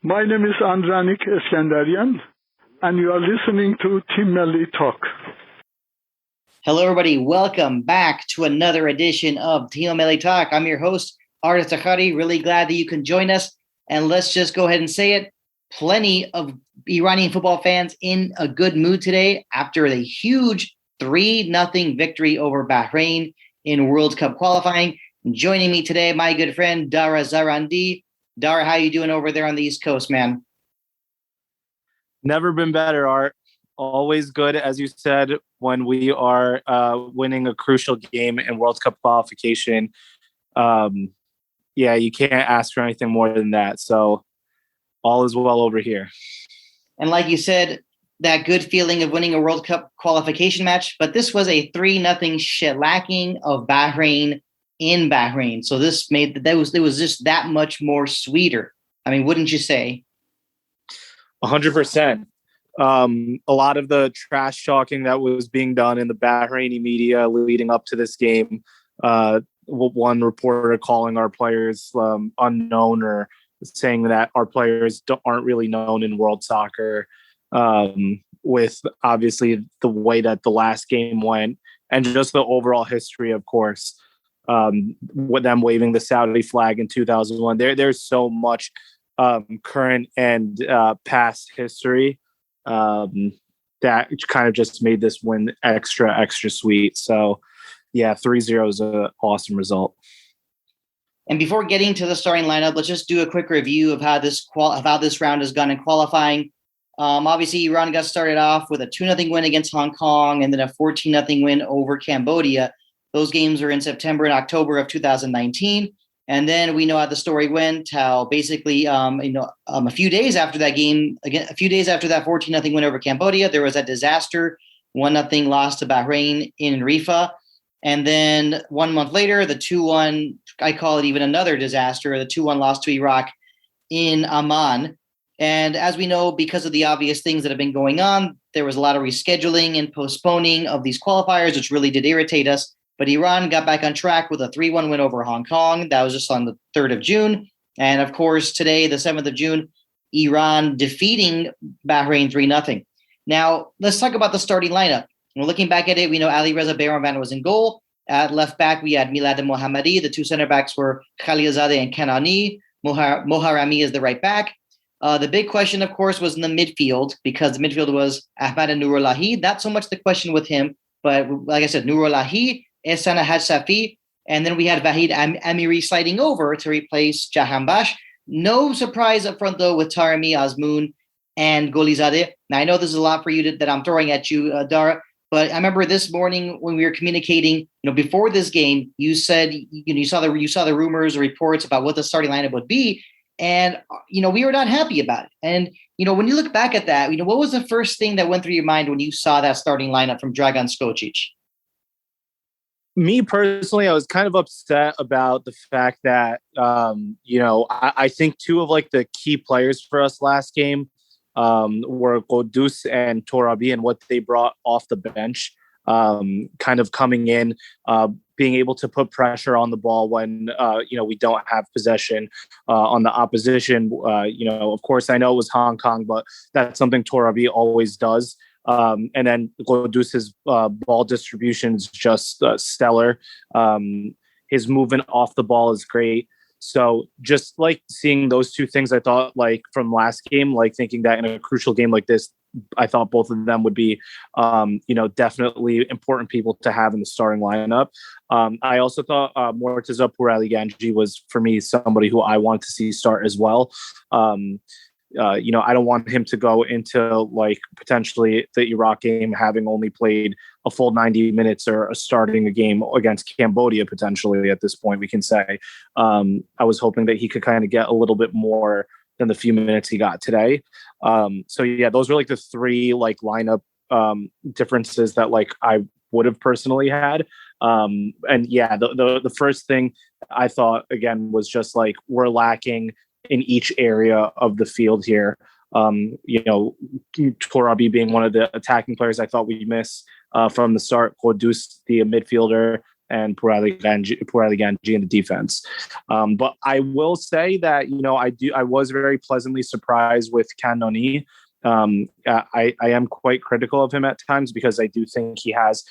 My name is Andranik Eskandarian, and you are listening to Team Melli Talk. Hello, everybody. Welcome back to another edition of Team Melli Talk. I'm your host, Artis Takhari. Really glad that you can join us. And let's just go ahead and say it. Plenty of Iranian football fans in a good mood today after a huge 3-0 victory over Bahrain in World Cup qualifying. Joining me today, my good friend, Dara Zarandi. Dara, how you doing over there on the East Coast, man? Never been better, Art. Always good, as you said, when we are winning a crucial game in World Cup qualification. You can't ask for anything more than that. So all is well over here. And like you said, that good feeling of winning a World Cup qualification match, but this was a 3-0 shellacking of Bahrain in Bahrain. So this it was just that much more sweeter. I mean, wouldn't you say? 100%. A lot of the trash talking that was being done in the Bahraini media leading up to this game, one reporter calling our players unknown or saying that our players aren't really known in world soccer, with obviously the way that the last game went and just the overall history, of course, with them waving the Saudi flag in 2001. There's so much current and past history that kind of just made this win extra sweet. So yeah, 3-0 is an awesome result. And before getting to the starting lineup, let's just do a quick review of how this round has gone in qualifying. Obviously, Iran got started off with a 2-0 win against Hong Kong and then a 14-0 win over Cambodia. Those games were in September and October of 2019. And then we know how the story went, how basically, a few days after that game, a few days after that 14-0 win over Cambodia, there was a disaster, 1-0 loss to Bahrain in Rifa. And then 1 month later, the 2-1, I call it even another disaster, the 2-1 loss to Iraq in Amman. And as we know, because of the obvious things that have been going on, there was a lot of rescheduling and postponing of these qualifiers, which really did irritate us. But Iran got back on track with a 3-1 win over Hong Kong. That was just on the 3rd of June. And of course, today, the 7th of June, Iran defeating Bahrain 3-0. Now, let's talk about the starting lineup. When looking back at it, we know Ali Reza Bayramvan was in goal. At left back, we had Milad Mohammadi. The two center backs were Khalilzadeh and Kanani. Moharami is the right back. The big question, of course, was in the midfield, because the midfield was Ahmad and Nurullahi. Not so much the question with him, but like I said, Nurullahi, Ehsan Safi, and then we had Vahid Amiri sliding over to replace Jahan Bash. No surprise up front, though, with Taremi Azmoun and Golizadeh. Now, I know this is a lot for you that I'm throwing at you, Dara, but I remember this morning when we were communicating, before this game, you said, you saw the rumors or reports about what the starting lineup would be, and we were not happy about it. And when you look back at that, what was the first thing that went through your mind when you saw that starting lineup from Dragan Skocic? Me personally, I was kind of upset about the fact that, I think two of the key players for us last game were Godus and Torabi, and what they brought off the bench, kind of coming in, being able to put pressure on the ball when, we don't have possession on the opposition. Of course, I know it was Hong Kong, but that's something Torabi always does. And then Godus's ball distribution is just stellar. His movement off the ball is great. So just seeing those two things, I thought from last game, thinking that in a crucial game like this, I thought both of them would be, definitely important people to have in the starting lineup. I also thought Mortaza Pouraliganji was, for me, somebody who I wanted to see start as well. I don't want him to go into potentially the Iraq game having only played a full 90 minutes or starting a game against Cambodia potentially at this point, we can say. I was hoping that he could kind of get a little bit more than the few minutes he got today. Those were the three lineup differences that I would have personally had. The first thing I thought again was just we're lacking in each area of the field here. Torabi being one of the attacking players I thought we'd miss from the start, Godus, the midfielder, and Puraliganji in the defense. But I will say that, I was very pleasantly surprised with Kanoni. I am quite critical of him at times because I do think he has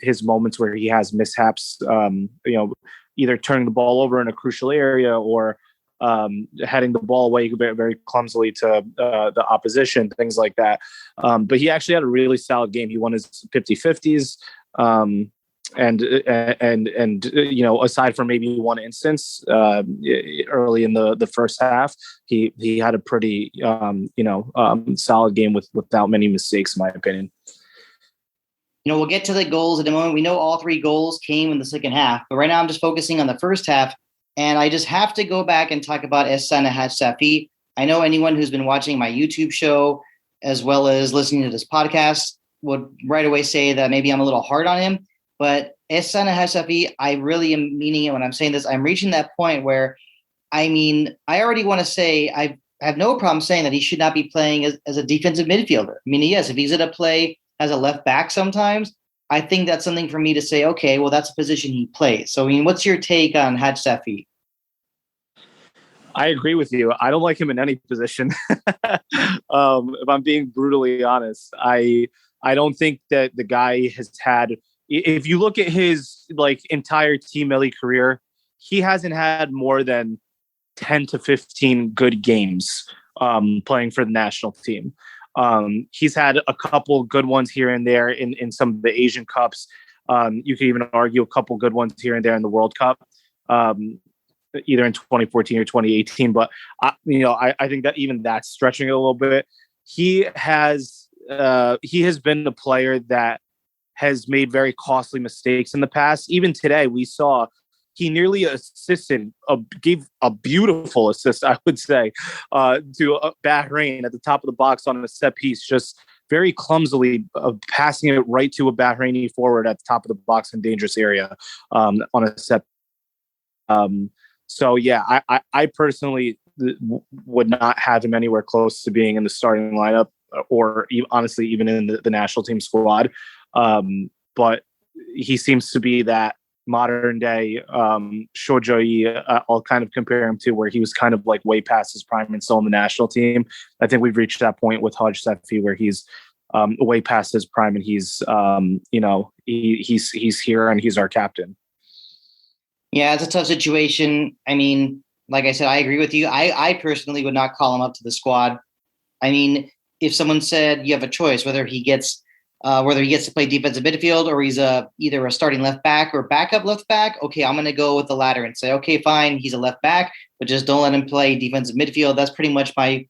his moments where he has mishaps, either turning the ball over in a crucial area or heading the ball away very, very clumsily to the opposition, things like that. But he actually had a really solid game. He won his 50-50s. And aside from maybe one instance early in the first half, he had a pretty solid game without many mistakes, in my opinion. We'll get to the goals in a moment. We know all 3 goals came in the second half, but right now I'm just focusing on the first half, and I just have to go back and talk about Ehsan Hajsafi. I know anyone who's been watching my YouTube show as well as listening to this podcast would right away say that maybe I'm a little hard on him. But Ehsan Hajsafi, I really am meaning it when I'm saying this. I'm reaching that point where, I already want to say I have no problem saying that he should not be playing as a defensive midfielder. Yes, if he's going to play as a left back sometimes, I think that's something for me to say, okay, well, that's a position he plays. So, what's your take on Hajsafi? I agree with you. I don't like him in any position. If I'm being brutally honest, I don't think that the guy has had. If you look at his entire Team Melli career, he hasn't had more than 10 to 15 good games playing for the national team. He's had a couple good ones here and there in some of the Asian Cups. You could even argue a couple good ones here and there in the World Cup, either in 2014 or 2018. But I think that even that's stretching it a little bit. He has been a player that has made very costly mistakes in the past. Even today, we saw he nearly gave a beautiful assist, I would say, to Bahrain at the top of the box on a set piece, just very clumsily passing it right to a Bahraini forward at the top of the box in dangerous area on a set. So, yeah, I personally would not have him anywhere close to being in the starting lineup or honestly, even in the national team squad. But he seems to be that modern day Shojoyi. I'll kind of compare him to where he was kind of way past his prime and still in the national team. I think we've reached that point with Hajsafi where he's way past his prime and he's he's here and he's our captain. Yeah, it's a tough situation. Like I said, I agree with you. I personally would not call him up to the squad. If someone said you have a choice whether he gets to play defensive midfield or he's either a starting left back or backup left back, okay, I'm going to go with the latter and say, okay, fine, he's a left back, but just don't let him play defensive midfield. That's pretty much my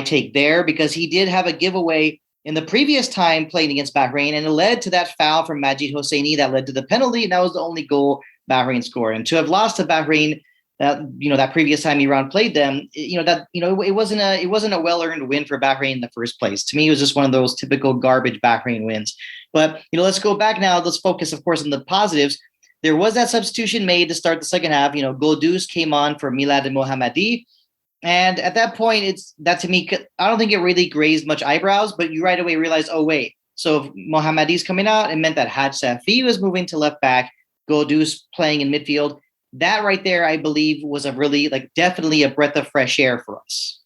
take there, because he did have a giveaway in the previous time playing against Bahrain, and it led to that foul from Majid Hosseini that led to the penalty, and that was the only goal Bahrain scored. And to have lost to Bahrain that previous time Iran played them, it wasn't a well-earned win for Bahrain in the first place. To me, it was just one of those typical garbage Bahrain wins. But, let's go back now. Let's focus, of course, on the positives. There was that substitution made to start the second half. Godus came on for Milad Mohammadi. And at that point, to me, I don't think it really grazed much eyebrows, but you right away realize, oh, wait. So if Mohammadi's coming out, it meant that Hajsafi was moving to left back, Godus playing in midfield. That right there, I believe, was a really, definitely a breath of fresh air for us.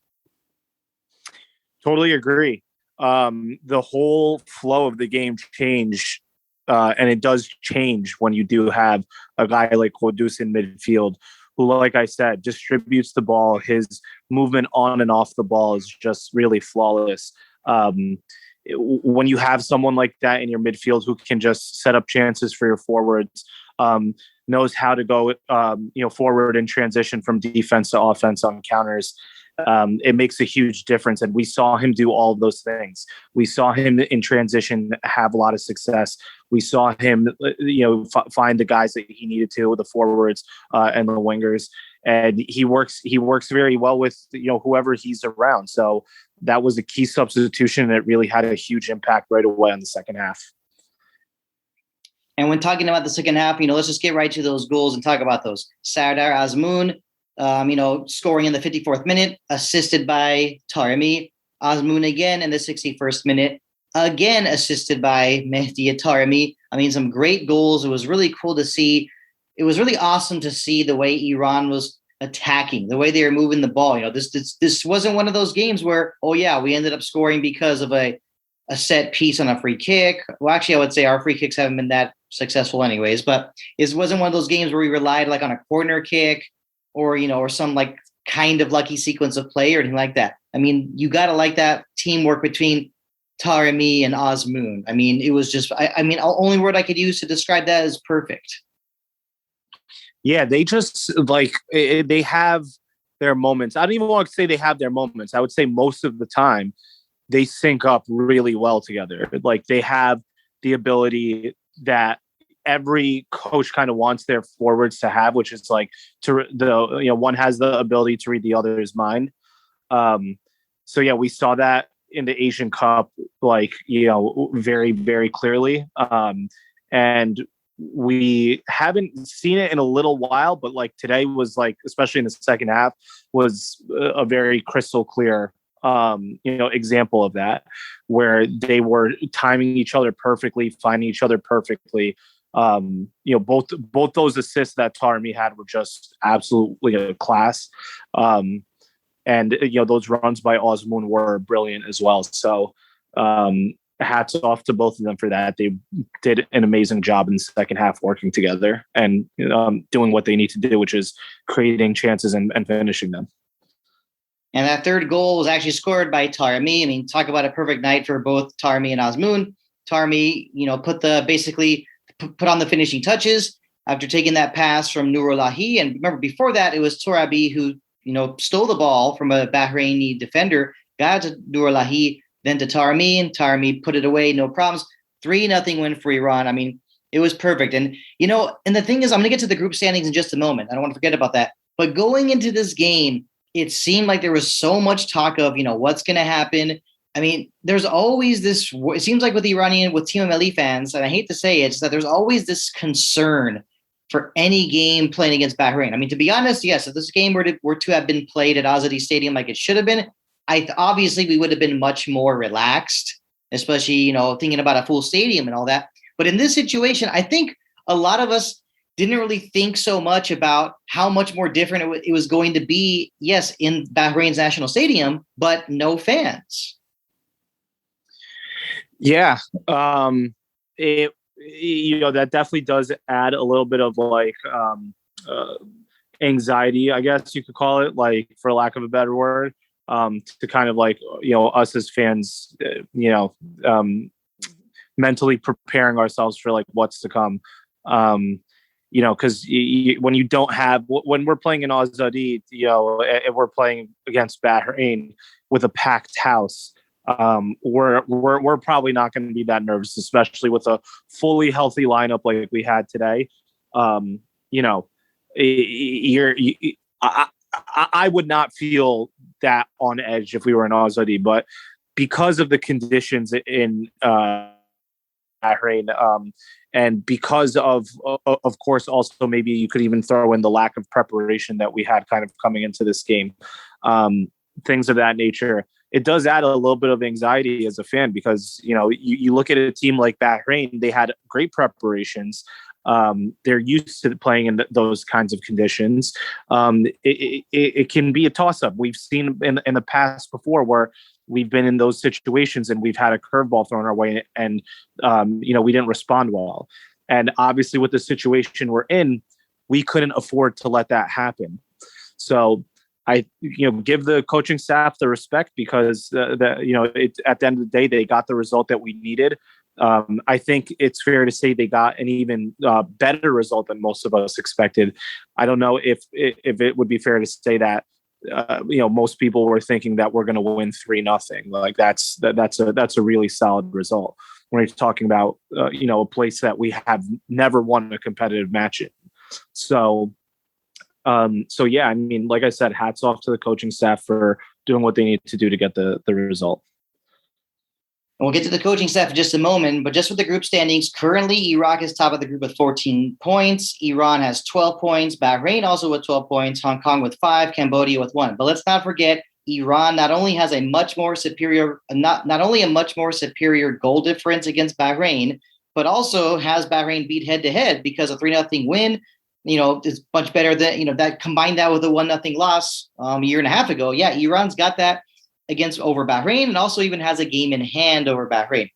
Totally agree. The whole flow of the game changed, and it does change when you do have a guy like Godus in midfield who, like I said, distributes the ball. His movement on and off the ball is just really flawless. When you have someone like that in your midfield who can just set up chances for your forwards, knows how to go forward in transition from defense to offense on counters, it makes a huge difference. And we saw him do all of those things. We saw him in transition have a lot of success. We saw him find the guys that he needed to, the forwards and the wingers, and he works very well with whoever he's around. So that was a key substitution, and it really had a huge impact right away on the second half. And when talking about the second half, let's just get right to those goals and talk about those. Sardar Azmoun, scoring in the 54th minute, assisted by Taremi. Azmoun again in the 61st minute, again assisted by Mehdi Taremi. I mean, some great goals. It was really cool to see. It was really awesome to see the way Iran was attacking, the way they were moving the ball. This wasn't one of those games where, oh yeah, we ended up scoring because of a set piece on a free kick. Well, actually, I would say our free kicks haven't been that successful anyways, but it wasn't one of those games where we relied like on a corner kick or, or some like kind of lucky sequence of play or anything like that. I mean, you got to like that teamwork between Taremi and Osmoon. I mean, it was just, the only word I could use to describe that is perfect. Yeah, they just they have their moments. I don't even want to say they have their moments. I would say most of the time they sync up really well together. Like they have the ability that every coach kind of wants their forwards to have, which is like one has the ability to read the other's mind. So yeah, we saw that in the Asian Cup, very, very clearly. And we haven't seen it in a little while, but like today was like, especially in the second half, was a very crystal clear example of that, where they were timing each other perfectly, finding each other perfectly. Both those assists that Taremi had were just absolutely a class. And those runs by Osmoon were brilliant as well. So hats off to both of them for that. They did an amazing job in the second half working together and doing what they need to do, which is creating chances and finishing them. And that third goal was actually scored by Taremi. I mean, talk about a perfect night for both Taremi and Osmoon. Taremi, put on the finishing touches after taking that pass from Nurulahi. And remember, before that, it was Torabi who, stole the ball from a Bahraini defender, got to Nurulahi, then to Taremi, and Taremi put it away, no problems. 3-0 win for Iran. I mean, it was perfect. And, and the thing is, I'm going to get to the group standings in just a moment. I don't want to forget about that. But going into this game, it seemed like there was so much talk of, what's going to happen. I mean, there's always this, it seems like with Team Melli fans, and I hate to say it, it's that there's always this concern for any game playing against Bahrain. I mean, to be honest, yes, if this game were to have been played at Azadi Stadium like it should have been, obviously we would have been much more relaxed, especially, thinking about a full stadium and all that. But in this situation, I think a lot of us didn't really think so much about how much more different it was going to be, yes, in Bahrain's national stadium, but no fans. Yeah. That definitely does add a little bit of anxiety, I guess you could call it, like, for lack of a better word, to kind of us as fans, mentally preparing ourselves for like what's to come. Because when you don't have, when we're playing in Azadi, and we're playing against Bahrain with a packed house, we're probably not going to be that nervous, especially with a fully healthy lineup like we had today. I would not feel that on edge if we were in Azadi, but because of the conditions in Bahrain, and because of course, also maybe you could even throw in the lack of preparation that we had kind of coming into this game, things of that nature. It does add a little bit of anxiety as a fan because, you look at a team like Bahrain, they had great preparations. They're used to playing in those kinds of conditions. It can be a toss-up. We've seen in the past before where we've been in those situations and we've had a curveball thrown our way and, we didn't respond well. And obviously with the situation we're in, we couldn't afford to let that happen. So I, give the coaching staff the respect because, at the end of the day, they got the result that we needed. I think it's fair to say they got an even better result than most of us expected. I don't know if it would be fair to say that, most people were thinking that we're going to win 3-0. Like that's a really solid result when you're talking about, a place that we have never won a competitive match in. So yeah, I mean, like I said, hats off to the coaching staff for doing what they need to do to get the result. And we'll get to the coaching staff in just a moment, but just with the group standings, currently Iraq is top of the group with 14 points. Iran has 12 points. Bahrain also with 12 points. Hong Kong with 5. Cambodia with 1. But let's not forget, Iran not only has a much more superior goal difference against Bahrain, but also has Bahrain beat head to head because a 3-0 win, is much better than, that combined that with a 1-0 loss a year and a half ago. Yeah, Iran's got that over Bahrain and also even has a game in hand over Bahrain.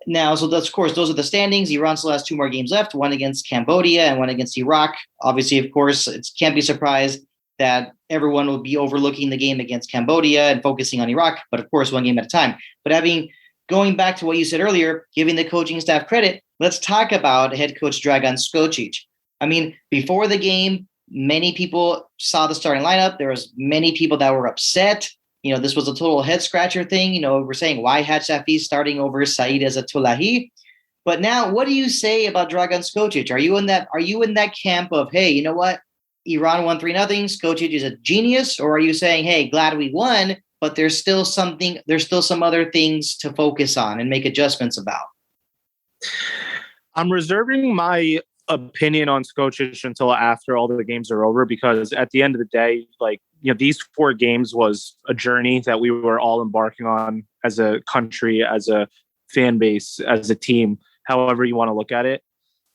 Now, so that's, of course, those are the standings. Iran still has 2 more games left, one against Cambodia and one against Iraq. Obviously, of course, it can't be surprised that everyone will be overlooking the game against Cambodia and focusing on Iraq, but of course, one game at a time. But going back to what you said earlier, giving the coaching staff credit, let's talk about head coach Dragan Skocic. I mean, before the game, many people saw the starting lineup. There was many people that were upset. This was a total head scratcher thing. We're saying, why Haj Safi starting over Saeed Azatolahi? But now, what do you say about Dragan Skocic? Are you in that camp of, hey, you know what? Iran won 3-0. Skocic is a genius. Or are you saying, hey, glad we won, but there's still some other things to focus on and make adjustments about? I'm reserving my opinion on Skocic until after all the games are over, because at the end of the day, these 4 games was a journey that we were all embarking on as a country, as a fan base, as a team, however you want to look at it.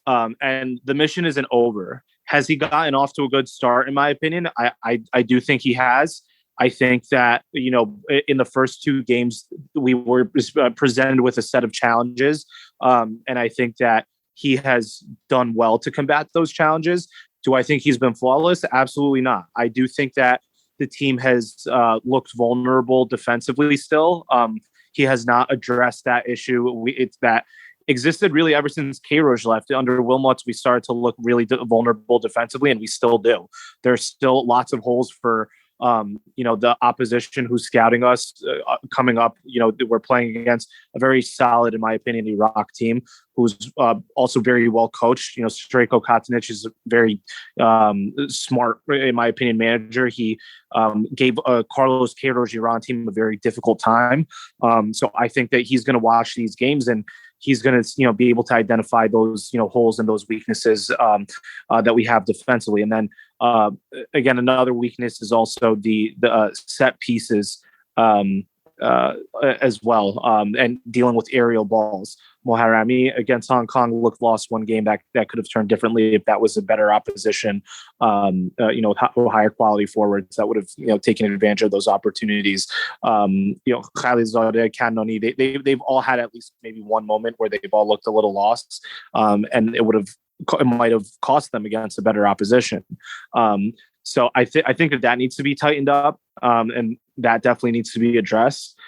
And the mission isn't over. Has he gotten off to a good start? In my opinion, I do think he has. I think that, in the first 2 games, we were presented with a set of challenges. And I think that he has done well to combat those challenges. Do I think he's been flawless? Absolutely not. I do think that the team has looked vulnerable defensively still. He has not addressed that issue. It's that existed really ever since Queiroz left. Under Wilmots, we started to look really vulnerable defensively, and we still do. There's still lots of holes for the opposition who's scouting us coming up. We're playing against a very solid, in my opinion, Iraq team who's also very well coached. Strejko Katanic is a very smart, in my opinion, manager. He gave Carlos Queiroz Iran team a very difficult time. So I think that he's going to watch these games and he's going to, be able to identify those, holes and those weaknesses that we have defensively. And then again, another weakness is also the set pieces as well, and dealing with aerial balls. Moharami against Hong Kong lost one game that could have turned differently if that was a better opposition, higher quality forwards that would have, taken advantage of those opportunities. Khalid Zadeh, Kanoni, they've all had at least maybe one moment where they've all looked a little lost, and it might have cost them against a better opposition. So I think that needs to be tightened up, and that definitely needs to be addressed.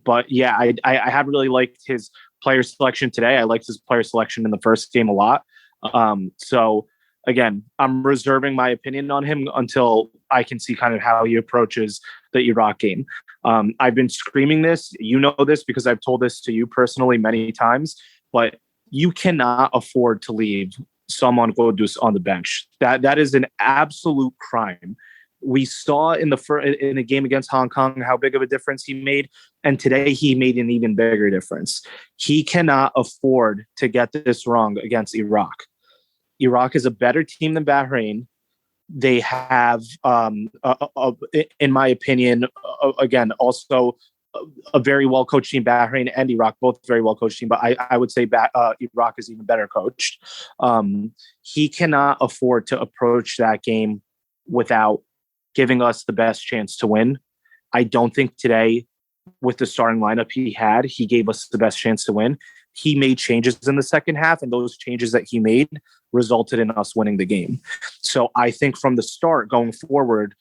But yeah, I have really liked his player selection today. I liked his player selection in the first game a lot. So again, I'm reserving my opinion on him until I can see kind of how he approaches the Iraq game. I've been screaming this, this because I've told this to you personally many times, but you cannot afford to leave Salman Ghoddos on the bench. That is an absolute crime. We saw in the game against Hong Kong how big of a difference he made, and today he made an even bigger difference. He cannot afford to get this wrong against Iraq. Iraq is a better team than Bahrain. They have, in my opinion, again, also a very well-coached team. Bahrain and Iraq, both very well-coached team, but I would say Iraq is even better coached. He cannot afford to approach that game without giving us the best chance to win. I don't think today, with the starting lineup he gave us the best chance to win. He made changes in the second half, and those changes that he made resulted in us winning the game. So I think from the start going forward,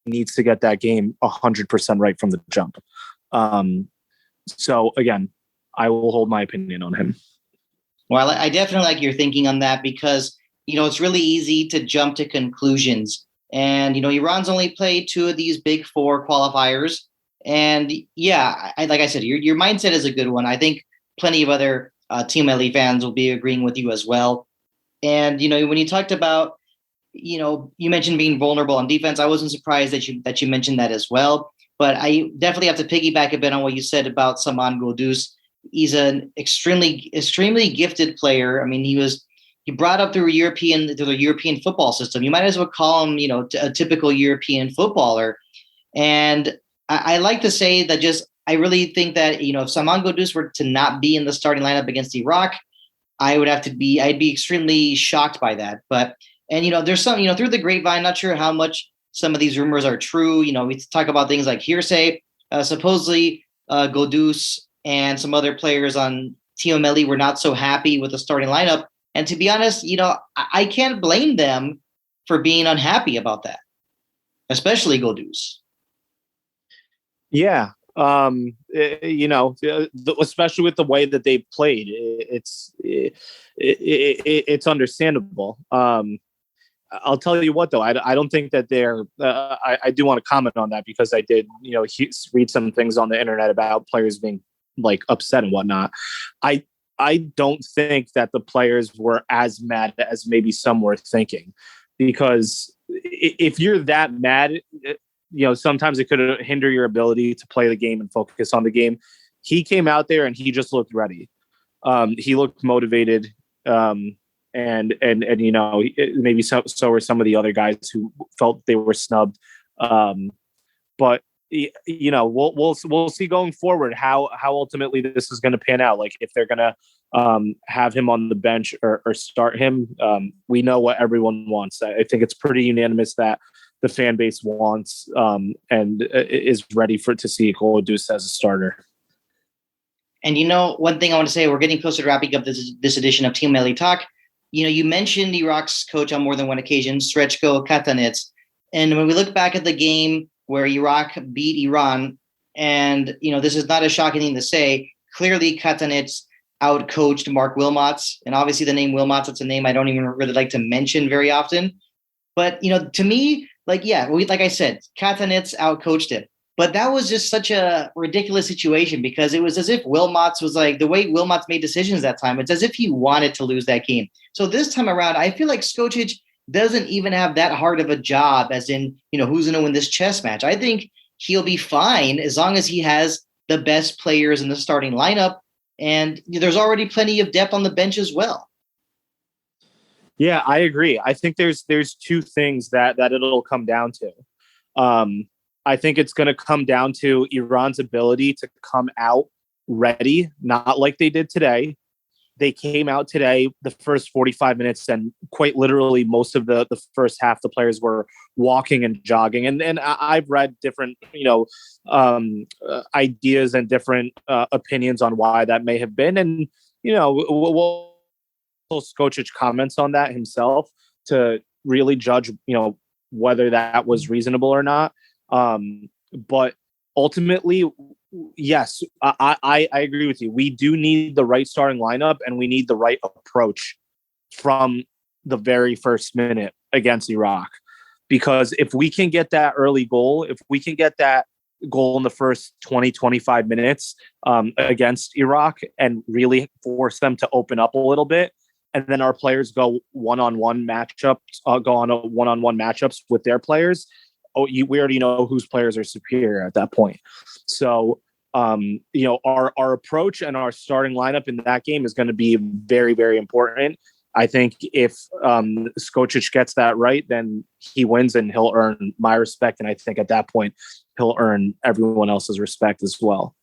he needs to get that game 100% right from the jump. So again, I will hold my opinion on him. Well, I definitely like your thinking on that because, it's really easy to jump to conclusions. And, Iran's only played 2 of these big 4 qualifiers. And yeah, like I said, your mindset is a good one. I think plenty of other Team Melli fans will be agreeing with you as well. And, when you talked about, you mentioned being vulnerable on defense, I wasn't surprised that you mentioned that as well. But I definitely have to piggyback a bit on what you said about Salman Ghoddos. He's an extremely, extremely gifted player. I mean, he brought up through the European football system. You might as well call him, a typical European footballer. And I like to say that just I really think that, if Salman Ghoddos were to not be in the starting lineup against Iraq, I'd be extremely shocked by that. But, there's some, through the grapevine, not sure how much some of these rumors are true. We talk about things like hearsay. Supposedly, Ghoddos and some other players on Team Melli were not so happy with the starting lineup. And to be honest, I can't blame them for being unhappy about that, especially Ghoddos. Yeah. Especially with the way that they played, it's understandable. I'll tell you what, though, I don't think that they're. I do want to comment on that because I did, read some things on the internet about players being like upset and whatnot. I don't think that the players were as mad as maybe some were thinking, because if you're that mad, sometimes it could hinder your ability to play the game and focus on the game. He came out there and he just looked ready. He looked motivated. And maybe so were some of the other guys who felt they were snubbed. But we'll see going forward how ultimately this is going to pan out. Like if they're going to have him on the bench or start him. We know what everyone wants. I think it's pretty unanimous that the fan base wants and is ready to see Ghoddos as a starter. And one thing I want to say, we're getting closer to wrapping up this edition of Team Melli Talk. You mentioned Iraq's coach on more than one occasion, Srećko Katanec. And when we look back at the game where Iraq beat Iran, and, this is not a shocking thing to say, clearly Katanec outcoached Mark Wilmots. And obviously the name Wilmots, it's a name I don't even really like to mention very often. But, to me, like I said, Katanec outcoached him. But that was just such a ridiculous situation because it was as if Wilmots was like, the way Wilmots made decisions that time, it's as if he wanted to lose that game. So this time around, I feel like Skocic doesn't even have that hard of a job as in, who's going to win this chess match. I think he'll be fine as long as he has the best players in the starting lineup. And there's already plenty of depth on the bench as well. Yeah, I agree. I think there's two things that it'll come down to. I think it's going to come down to Iran's ability to come out ready, not like they did today. They came out today, the first 45 minutes, and quite literally most of the first half, the players were walking and jogging. And I've read different, ideas and different opinions on why that may have been. And, Skocic comments on that himself to really judge, whether that was reasonable or not. But ultimately, yes, I agree with you. We do need the right starting lineup and we need the right approach from the very first minute against Iraq. Because if we can get that early goal, if we can get that goal in the first 20, 25 minutes against Iraq and really force them to open up a little bit, and then our players go one-on-one matchups with their players, we already know whose players are superior at that point. So, our approach and our starting lineup in that game is going to be very, very important. I think if Skocic gets that right, then he wins and he'll earn my respect. And I think at that point, he'll earn everyone else's respect as well.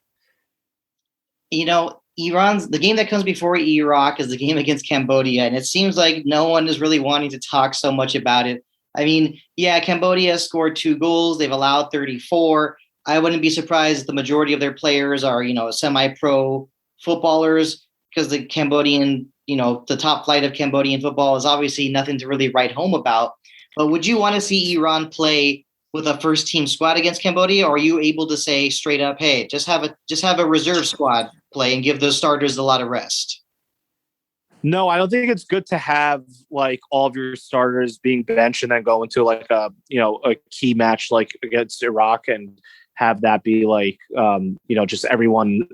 The game that comes before Iraq is the game against Cambodia. And it seems like no one is really wanting to talk so much about it. I mean, yeah, Cambodia scored 2 goals. They've allowed 34. I wouldn't be surprised if the majority of their players are, semi-pro footballers, because the Cambodian, the top flight of Cambodian football is obviously nothing to really write home about. But would you want to see Iran play with a first team squad against Cambodia? Or are you able to say straight up, hey, just have a reserve squad play and give those starters a lot of rest? No, I don't think it's good to have like all of your starters being benched and then go into like a key match like against Iraq and have that be like, just everyone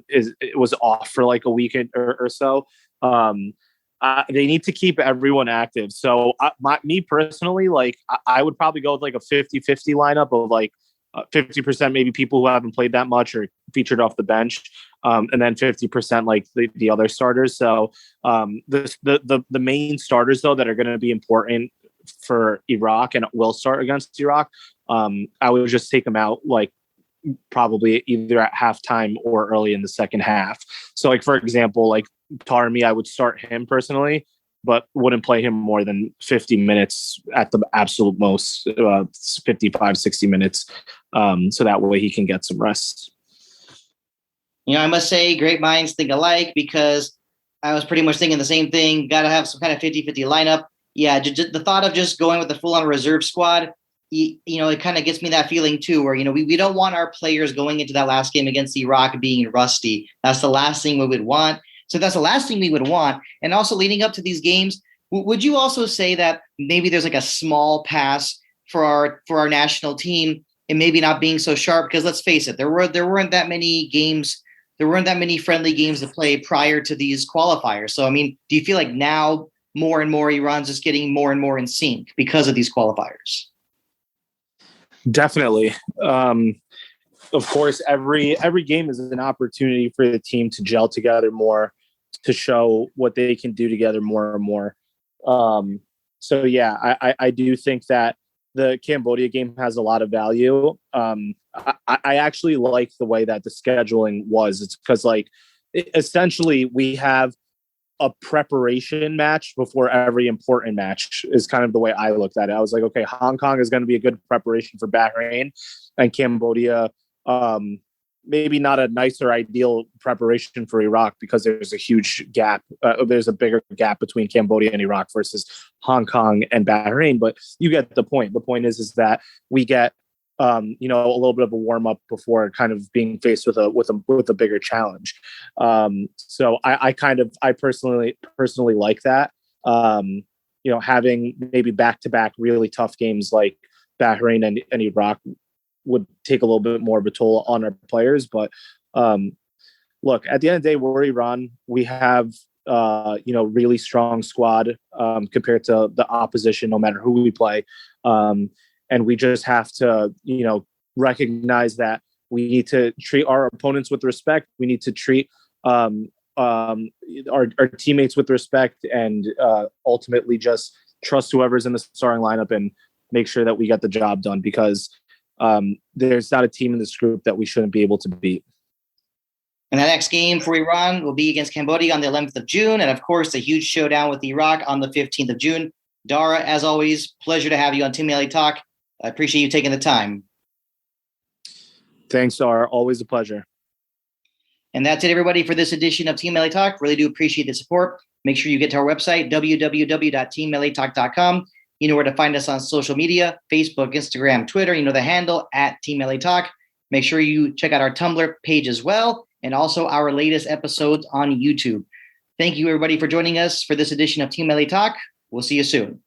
was off for like a weekend or so. They need to keep everyone active. So me personally, like I would probably go with like a 50-50 lineup of like 50% maybe people who haven't played that much or featured off the bench. And then 50% like the other starters. So the main starters though that are going to be important for Iraq and will start against Iraq, I would just take them out like probably either at halftime or early in the second half. So like, for example, like Tarmi, I would start him personally, but wouldn't play him more than 50 minutes at the absolute most, 55, 60 minutes. So that way he can get some rest. I must say great minds think alike, because I was pretty much thinking the same thing. Got to have some kind of 50-50 lineup. Yeah, the thought of just going with the full-on reserve squad, it kind of gets me that feeling too, where, we don't want our players going into that last game against Iraq being rusty. That's the last thing we would want. So that's the last thing we would want. And also leading up to these games, would you also say that maybe there's like a small pass for our national team and maybe not being so sharp? Because let's face it, there weren't that many games. There weren't that many friendly games to play prior to these qualifiers. So, I mean, do you feel like now more and more Iran's just getting more and more in sync because of these qualifiers? Definitely. Of course, every game is an opportunity for the team to gel together more, to show what they can do together more and more. So, yeah, I do think that the Cambodia game has a lot of value. I actually like the way that the scheduling was. It's because, like, essentially we have a preparation match before every important match is kind of the way I looked at it. I was like, okay, Hong Kong is going to be a good preparation for Bahrain, and Cambodia, maybe not a nicer ideal preparation for Iraq, because there's a huge gap. There's a bigger gap between Cambodia and Iraq versus Hong Kong and Bahrain. But you get the point. The point is that we get, a little bit of a warm up before kind of being faced with a bigger challenge. So I personally like that. Having maybe back-to-back really tough games like Bahrain and Iraq would take a little bit more of a toll on our players. But look, at the end of the day, we're Iran. We have really strong squad compared to the opposition, no matter who we play. And we just have to, recognize that we need to treat our opponents with respect. We need to treat our teammates with respect, and ultimately just trust whoever's in the starting lineup and make sure that we get the job done, because there's not a team in this group that we shouldn't be able to beat. And the next game for Iran will be against Cambodia on the 11th of June. And of course, a huge showdown with Iraq on the 15th of June. Dara, as always, pleasure to have you on Team Melli Talk. I appreciate you taking the time. Thanks, Dara. Always a pleasure. And that's it, everybody, for this edition of Team Melli Talk. Really do appreciate the support. Make sure you get to our website, www.teammellitalk.com. You know where to find us on social media, Facebook, Instagram, Twitter. You know the handle, @TeamMelliTalk. Make sure you check out our Tumblr page as well, and also our latest episodes on YouTube. Thank you, everybody, for joining us for this edition of Team Melli Talk. We'll see you soon.